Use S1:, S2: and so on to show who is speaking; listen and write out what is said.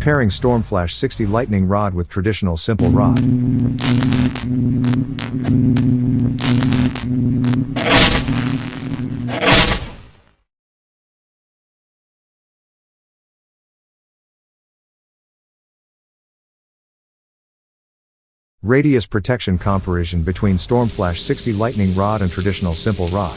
S1: Comparing Stormflash 60 lightning rod with traditional simple rod. Radius protection comparison between Stormflash 60 lightning rod and traditional simple rod.